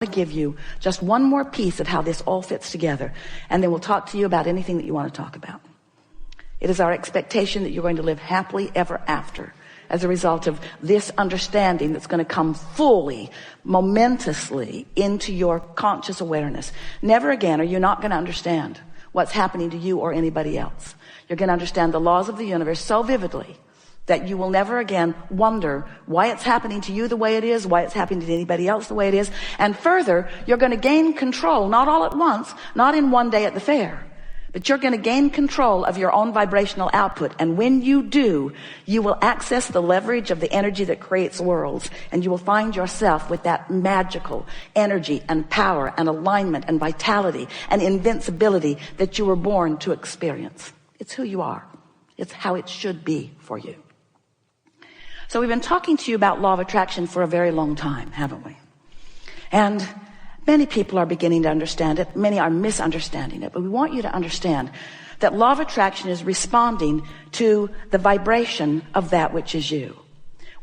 to give you just one more piece of how this all fits together, and then we'll talk to you about anything that you want to talk about. It is our expectation that you're going to live happily ever after as a result of this understanding that's going to come fully, momentously into your conscious awareness. Never again are you not going to understand what's happening to you or anybody else. You're going to understand the laws of the universe so vividly that you will never again wonder why it's happening to you the way it is, why it's happening to anybody else the way it is. And further, you're going to gain control, not all at once, not in one day at the fair, but you're going to gain control of your own vibrational output. And when you do, you will access the leverage of the energy that creates worlds, and you will find yourself with that magical energy and power and alignment and vitality and invincibility that you were born to experience. It's who you are. It's how it should be for you. So we've been talking to you about law of attraction for a very long time, haven't we? And many people are beginning to understand it. Many are misunderstanding it. But we want you to understand that law of attraction is responding to the vibration of that which is you.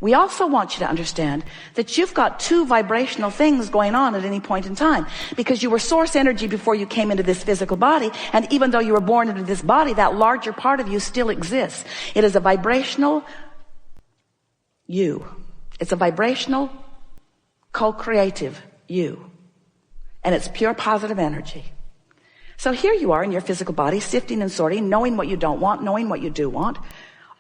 We also want you to understand that you've got two vibrational things going on at any point in time, because you were source energy before you came into this physical body. And even though you were born into this body, that larger part of you still exists. It is a vibrational you. It's a vibrational, co-creative you. And it's pure positive energy. So here you are in your physical body, sifting and sorting, knowing what you don't want, knowing what you do want,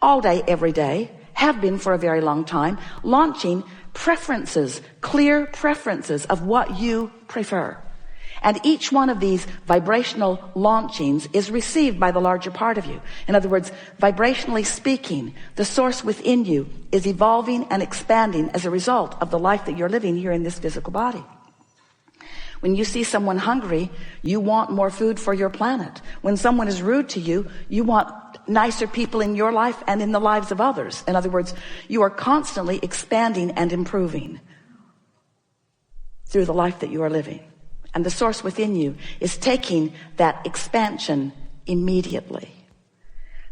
all day, every day, have been for a very long time, launching preferences, clear preferences of what you prefer. And each one of these vibrational launchings is received by the larger part of you. In other words, vibrationally speaking, the source within you is evolving and expanding as a result of the life that you're living here in this physical body. When you see someone hungry, you want more food for your planet. When someone is rude to you, you want nicer people in your life and in the lives of others. In other words, you are constantly expanding and improving through the life that you are living. And the source within you is taking that expansion immediately.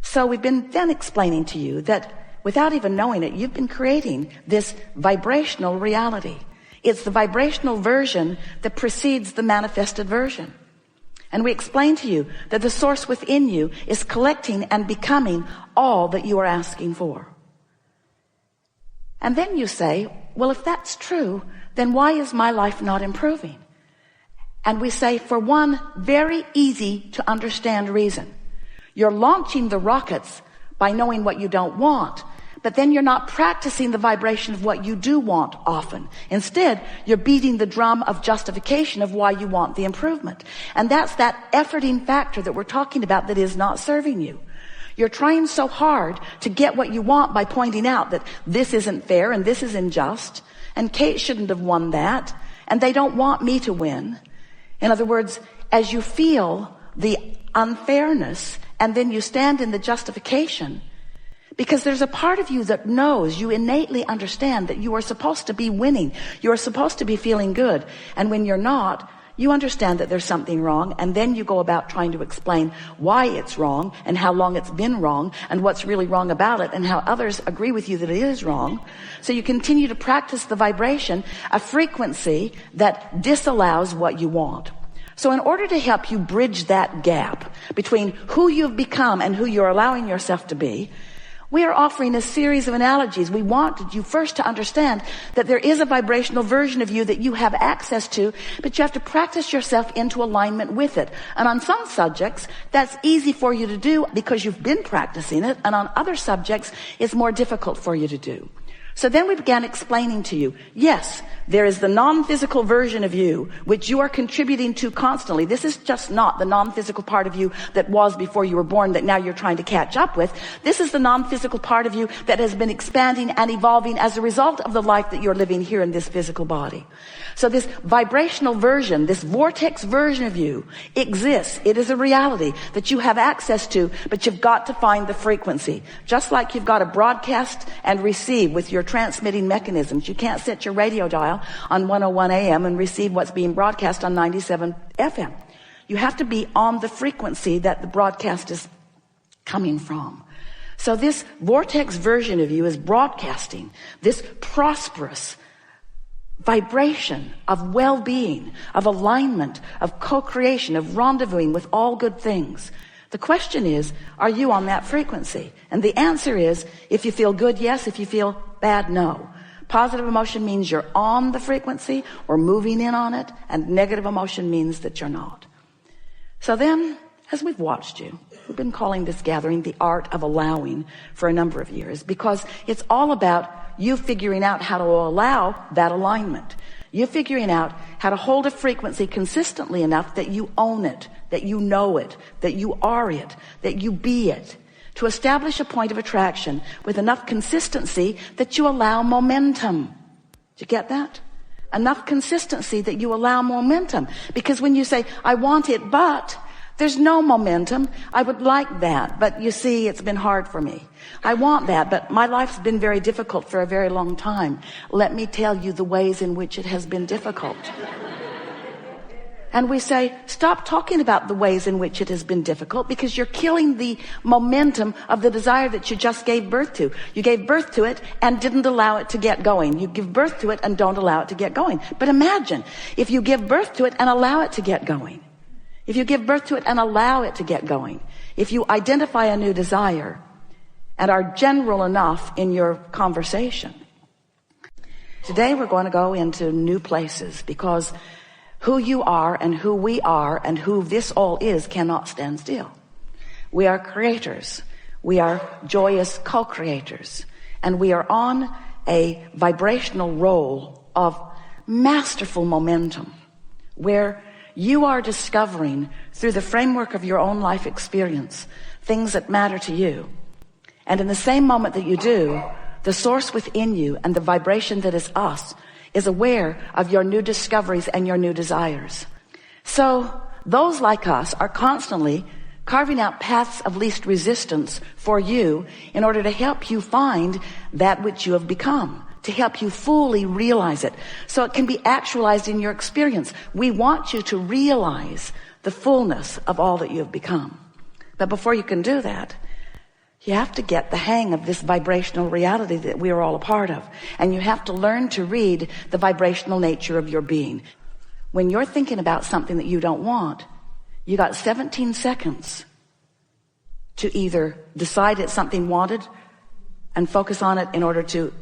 So we've been then explaining to you that without even knowing it, you've been creating this vibrational reality. It's the vibrational version that precedes the manifested version. And we explained to you that the source within you is collecting and becoming all that you are asking for. And then you say, well, if that's true, then why is my life not improving? And we say, for one very easy to understand reason. You're launching the rockets by knowing what you don't want, but then you're not practicing the vibration of what you do want often. Instead, you're beating the drum of justification of why you want the improvement. And that's that efforting factor that we're talking about that is not serving you. You're trying so hard to get what you want by pointing out that this isn't fair and this is unjust, and Kate shouldn't have won that, and they don't want me to win. In other words, as you feel the unfairness and then you stand in the justification, because there's a part of you that knows, you innately understand that you are supposed to be winning. You are supposed to be feeling good. And when you're not, you understand that there's something wrong, and then you go about trying to explain why it's wrong and how long it's been wrong and what's really wrong about it and how others agree with you that it is wrong. So you continue to practice the vibration, a frequency that disallows what you want. So in order to help you bridge that gap between who you've become and who you're allowing yourself to be, we are offering a series of analogies. We want you first to understand that there is a vibrational version of you that you have access to, but you have to practice yourself into alignment with it. And on some subjects, that's easy for you to do because you've been practicing it, and on other subjects, it's more difficult for you to do. So then we began explaining to you, yes, there is the non-physical version of you, which you are contributing to constantly. This is just not the non-physical part of you that was before you were born that now you're trying to catch up with. This is the non-physical part of you that has been expanding and evolving as a result of the life that you're living here in this physical body. So this vibrational version, this vortex version of you exists. It is a reality that you have access to, but you've got to find the frequency. Just like you've got to broadcast and receive with your transmitting mechanisms. You can't set your radio dial on 101 AM and receive what's being broadcast on 97 FM. You have to be on the frequency that the broadcast is coming from. So this vortex version of you is broadcasting this prosperous, vibration of well-being, of alignment, of co-creation, of rendezvousing with all good things. The question is, are you on that frequency? And the answer is, if you feel good, yes. If you feel bad, no. Positive emotion means you're on the frequency or moving in on it, and negative emotion means that you're not. So then, as we've watched you, we've been calling this gathering the art of allowing for a number of years, because it's all about you figuring out how to allow that alignment. You figuring out how to hold a frequency consistently enough that you own it, that you know it, that you are it, that you be it. To establish a point of attraction with enough consistency that you allow momentum. Did you get that? Enough consistency that you allow momentum. Because when you say, I want it, but there's no momentum. I would like that, but you see, it's been hard for me. I want that, but my life's been very difficult for a very long time. Let me tell you the ways in which it has been difficult. And we say, stop talking about the ways in which it has been difficult, because you're killing the momentum of the desire that you just gave birth to. You gave birth to it and didn't allow it to get going. You give birth to it and don't allow it to get going. But imagine if you give birth to it and allow it to get going. If you give birth to it and allow it to get going. If you identify a new desire and are general enough in your conversation. Today we're going to go into new places, because who you are and who we are and who this all is cannot stand still. We are creators. We are joyous co-creators. And we are on a vibrational roll of masterful momentum, where you are discovering through the framework of your own life experience things that matter to you. And in the same moment that you do, the source within you and the vibration that is us is aware of your new discoveries and your new desires. So those like us are constantly carving out paths of least resistance for you in order to help you find that which you have become, to help you fully realize it so it can be actualized in your experience. We want you to realize the fullness of all that you have become. But before you can do that, you have to get the hang of this vibrational reality that we are all a part of. And you have to learn to read the vibrational nature of your being. When you're thinking about something that you don't want, you got 17 seconds to either decide it's something wanted and focus on it in order to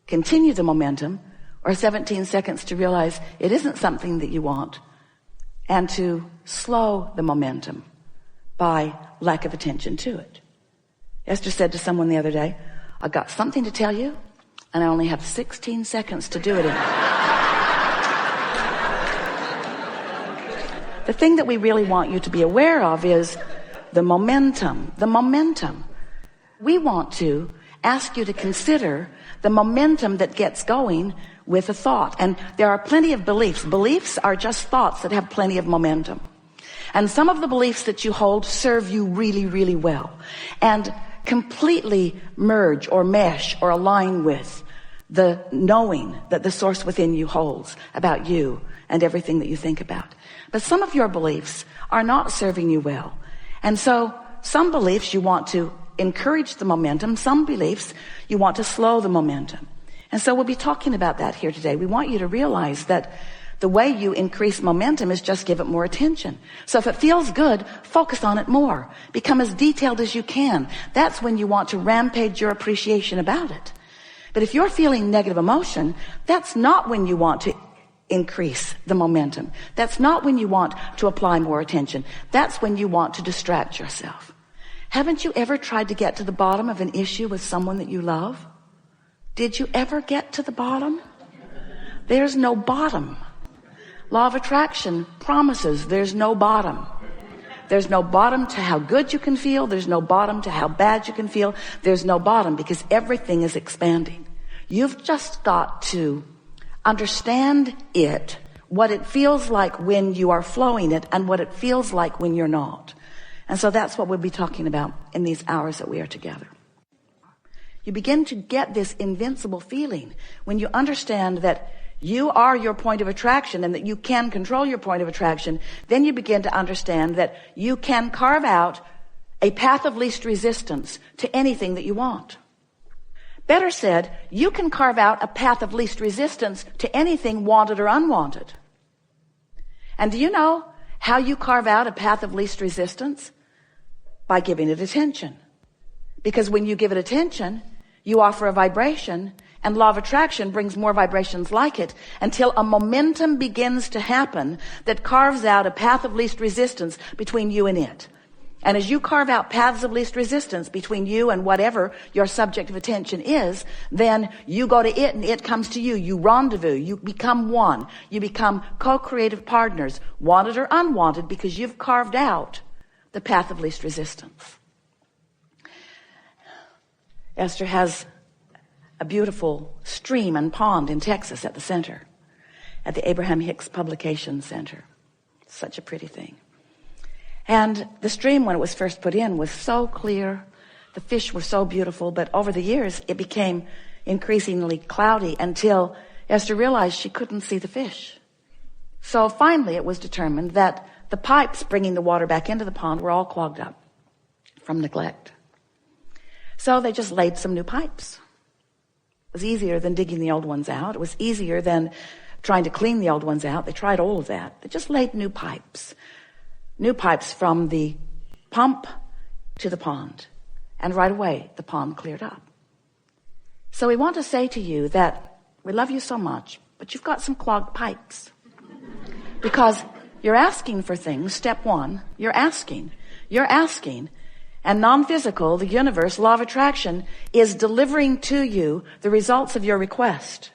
continue the momentum, or 17 seconds to realize it isn't something that you want and to slow the momentum by lack of attention to it. Esther said to someone the other day, I've got something to tell you, and I only have 16 seconds to do it in. The thing that we really want you to be aware of is the momentum. The momentum. We want to ask you to consider the momentum that gets going with a thought. And there are plenty of beliefs. Beliefs are just thoughts that have plenty of momentum. And some of the beliefs that you hold serve you really, really well. And completely merge or mesh or align with the knowing that the source within you holds about you and everything that you think about. But some of your beliefs are not serving you well. And so some beliefs you want to encourage the momentum. Some beliefs you want to slow the momentum. And so we'll be talking about that here today. We want you to realize that the way you increase momentum is just give it more attention. So if it feels good, focus on it more. Become as detailed as you can. That's when you want to rampage your appreciation about it. But if you're feeling negative emotion, that's not when you want to increase the momentum. That's not when you want to apply more attention. That's when you want to distract yourself. Haven't you ever tried to get to the bottom of an issue with someone that you love? Did you ever get to the bottom? There's no bottom. Law of attraction promises there's no bottom. There's no bottom to how good you can feel. There's no bottom to how bad you can feel. There's no bottom because everything is expanding. You've just got to understand it, what it feels like when you are flowing it and what it feels like when you're not. And so that's what we'll be talking about in these hours that we are together. You begin to get this invincible feeling when you understand that you are your point of attraction and that you can control your point of attraction. Then you begin to understand that you can carve out a path of least resistance to anything that you want. Better said, you can carve out a path of least resistance to anything wanted or unwanted. And do you know how you carve out a path of least resistance? By giving it attention. Because when you give it attention, you offer a vibration, and law of attraction brings more vibrations like it until a momentum begins to happen that carves out a path of least resistance between you and it. And as you carve out paths of least resistance between you and whatever your subject of attention is, then you go to it and it comes to you. You rendezvous. You become one. You become co-creative partners, wanted or unwanted, because you've carved out the path of least resistance. Esther has a beautiful stream and pond in Texas at the center, at the Abraham Hicks Publication Center. Such a pretty thing. And the stream, when it was first put in, was so clear. The fish were so beautiful, but over the years, it became increasingly cloudy until Esther realized she couldn't see the fish. So finally, it was determined that the pipes bringing the water back into the pond were all clogged up from neglect. So they just laid some new pipes. It was easier than digging the old ones out. It was easier than trying to clean the old ones out. They tried all of that. They just laid new pipes. New pipes from the pump to the pond. And right away, the pond cleared up. So we want to say to you that we love you so much, but you've got some clogged pipes. Because you're asking for things. Step one, you're asking. You're asking. And non-physical, the universe, law of attraction, is delivering to you the results of your request.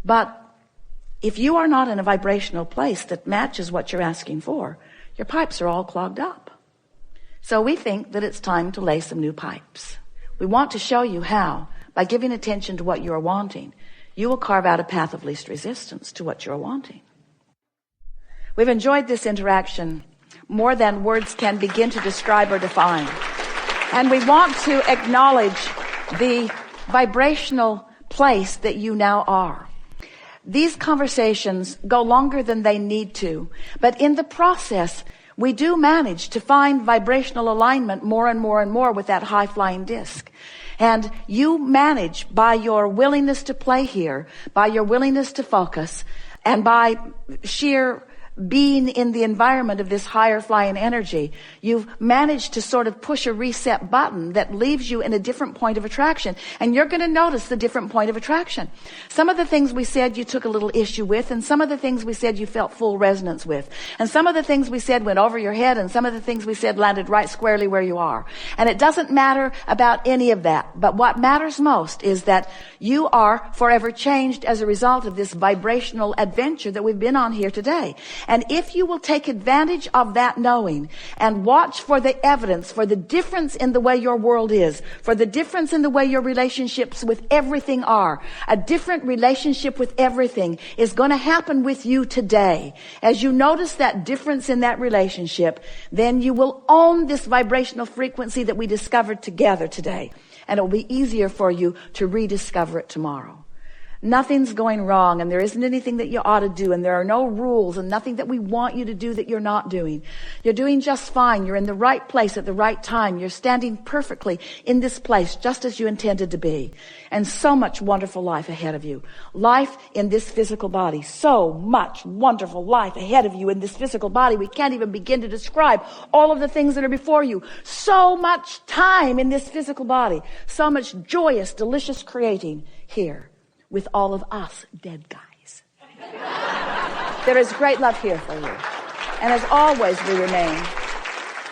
But if you are not in a vibrational place that matches what you're asking for, your pipes are all clogged up. So we think that it's time to lay some new pipes. We want to show you how, by giving attention to what you are wanting, you will carve out a path of least resistance to what you're wanting. We've enjoyed this interaction more than words can begin to describe or define. And we want to acknowledge the vibrational place that you now are. These conversations go longer than they need to, but in the process, we do manage to find vibrational alignment more and more and more with that high-flying disc. And you manage, by your willingness to play here, by your willingness to focus, and by sheer being in the environment of this higher flying energy, you've managed to sort of push a reset button that leaves you in a different point of attraction. And you're going to notice the different point of attraction. Some of the things we said you took a little issue with, and some of the things we said you felt full resonance with. And some of the things we said went over your head, and some of the things we said landed right squarely where you are. And it doesn't matter about any of that. But what matters most is that you are forever changed as a result of this vibrational adventure that we've been on here today. And if you will take advantage of that knowing and watch for the evidence, for the difference in the way your world is, for the difference in the way your relationships with everything are, a different relationship with everything is going to happen with you today. As you notice that difference in that relationship, then you will own this vibrational frequency that we discovered together today. And it will be easier for you to rediscover it tomorrow. Nothing's going wrong, and there isn't anything that you ought to do, and there are no rules and nothing that we want you to do that you're not doing. You're doing just fine. You're in the right place at the right time. You're standing perfectly in this place just as you intended to be. And so much wonderful life ahead of you. Life in this physical body. So much wonderful life ahead of you in this physical body. We can't even begin to describe all of the things that are before you. So much time in this physical body. So much joyous, delicious creating here. With all of us dead guys. There is great love here for you. And as always, we remain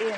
in